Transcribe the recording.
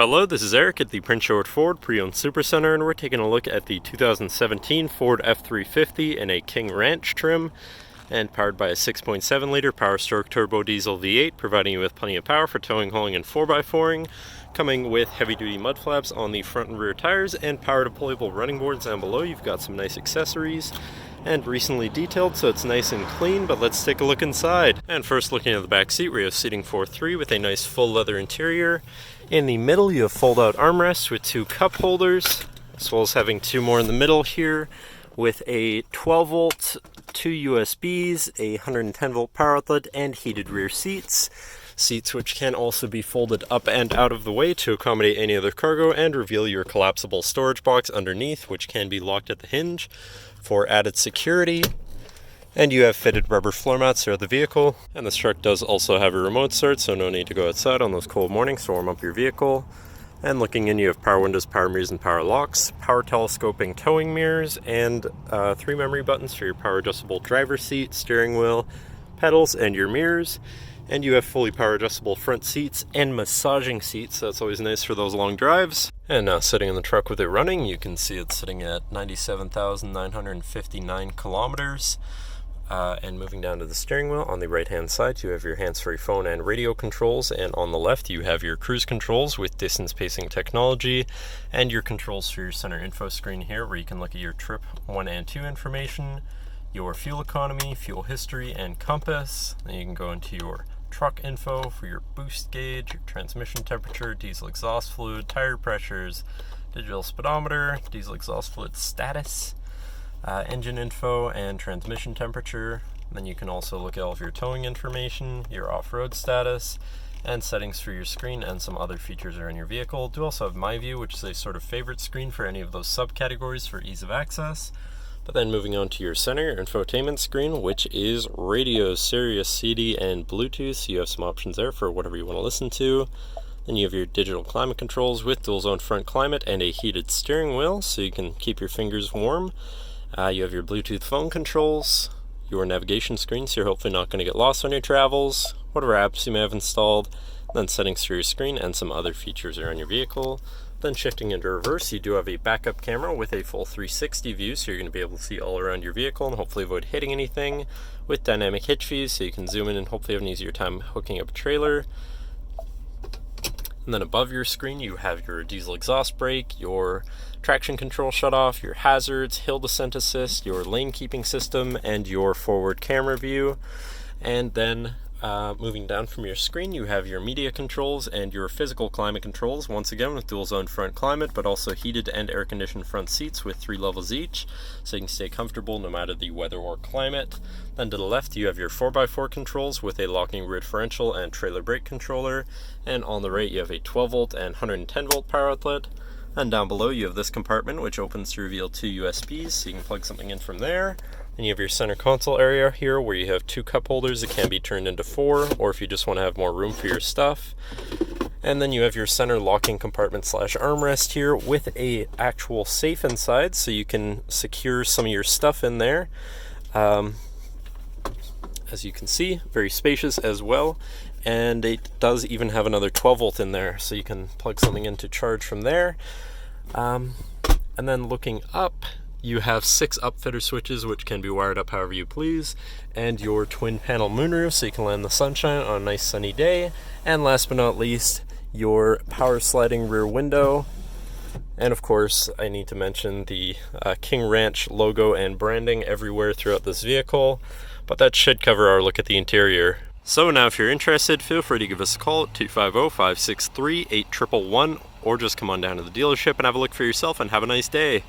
Hello, this is Eric at the Prince George Ford Pre-Owned Supercenter, and we're taking a look at the 2017 Ford F-350 in a King Ranch trim, and powered by a 6.7 liter Power Stroke Turbo Diesel V8, providing you with plenty of power for towing, hauling, and 4x4ing, coming with heavy-duty mud flaps on the front and rear tires, and power deployable running boards down below. You've got some nice accessories, and recently detailed, so it's nice and clean. But let's take a look inside. And first, looking at the back seat, we have seating for 3 with a nice full leather interior. In the middle, you have fold-out armrests with 2 cup holders, as well as having 2 more in the middle here, with a 12-volt, 2 USBs, a 110-volt power outlet, and heated rear seats. Seats which can also be folded up and out of the way to accommodate any other cargo and reveal your collapsible storage box underneath, which can be locked at the hinge for added security. And you have fitted rubber floor mats throughout the vehicle. And this truck does also have a remote start, so no need to go outside on those cold mornings to warm up your vehicle. And looking in, you have power windows, power mirrors, and power locks, power telescoping towing mirrors, and 3 memory buttons for your power adjustable driver's seat, steering wheel, pedals, and your mirrors. And you have fully power adjustable front seats and massaging seats, so that's always nice for those long drives. And now sitting in the truck with it running, you can see it's sitting at 97,959 kilometers. And moving down to the steering wheel, on the right hand side you have your hands-free phone and radio controls, and on the left you have your cruise controls with distance pacing technology, and your controls for your center info screen here, where you can look at your trip 1 and 2 information, your fuel economy, fuel history, and compass. Then you can go into your truck info for your boost gauge, your transmission temperature, diesel exhaust fluid, tire pressures, digital speedometer, diesel exhaust fluid status, engine info, and transmission temperature. Then you can also look at all of your towing information, your off-road status, and settings for your screen, and some other features are in your vehicle. Do also have My View, which is a sort of favorite screen for any of those subcategories for ease of access. But then moving on to your center, your infotainment screen, which is radio, Sirius, CD, and Bluetooth. So you have some options there for whatever you want to listen to. Then you have your digital climate controls with dual zone front climate and a heated steering wheel, so you can keep your fingers warm. You have your Bluetooth phone controls, your navigation screen, so you're hopefully not going to get lost on your travels, whatever apps you may have installed, then settings for your screen, and some other features are on your vehicle. Then shifting into reverse, you do have a backup camera with a full 360 view, so you're going to be able to see all around your vehicle and hopefully avoid hitting anything, with dynamic hitch views, so you can zoom in and hopefully have an easier time hooking up a trailer. And then above your screen, you have your diesel exhaust brake, your traction control shutoff, your hazards, hill descent assist, your lane keeping system, and your forward camera view. And then moving down from your screen, you have your media controls and your physical climate controls, once again with dual zone front climate, but also heated and air conditioned front seats with 3 levels each, so you can stay comfortable no matter the weather or climate. Then to the left, you have your 4x4 controls with a locking rear differential and trailer brake controller, and on the right you have a 12-volt and 110-volt power outlet. And down below you have this compartment, which opens to reveal 2 USBs, so you can plug something in from there. And you have your center console area here, where you have 2 cup holders that can be turned into 4, or if you just want to have more room for your stuff. And then you have your center locking compartment / armrest here with a actual safe inside, so you can secure some of your stuff in there. As you can see, very spacious as well. And it does even have another 12-volt in there, so you can plug something in to charge from there. And then looking up, you have 6 upfitter switches, which can be wired up however you please, and your twin panel moonroof, so you can land the sunshine on a nice sunny day. And last but not least, your power sliding rear window. And of course, I need to mention the King Ranch logo and branding everywhere throughout this vehicle. But that should cover our look at the interior. So now if you're interested, feel free to give us a call at 250-563-8111, or just come on down to the dealership and have a look for yourself, and have a nice day.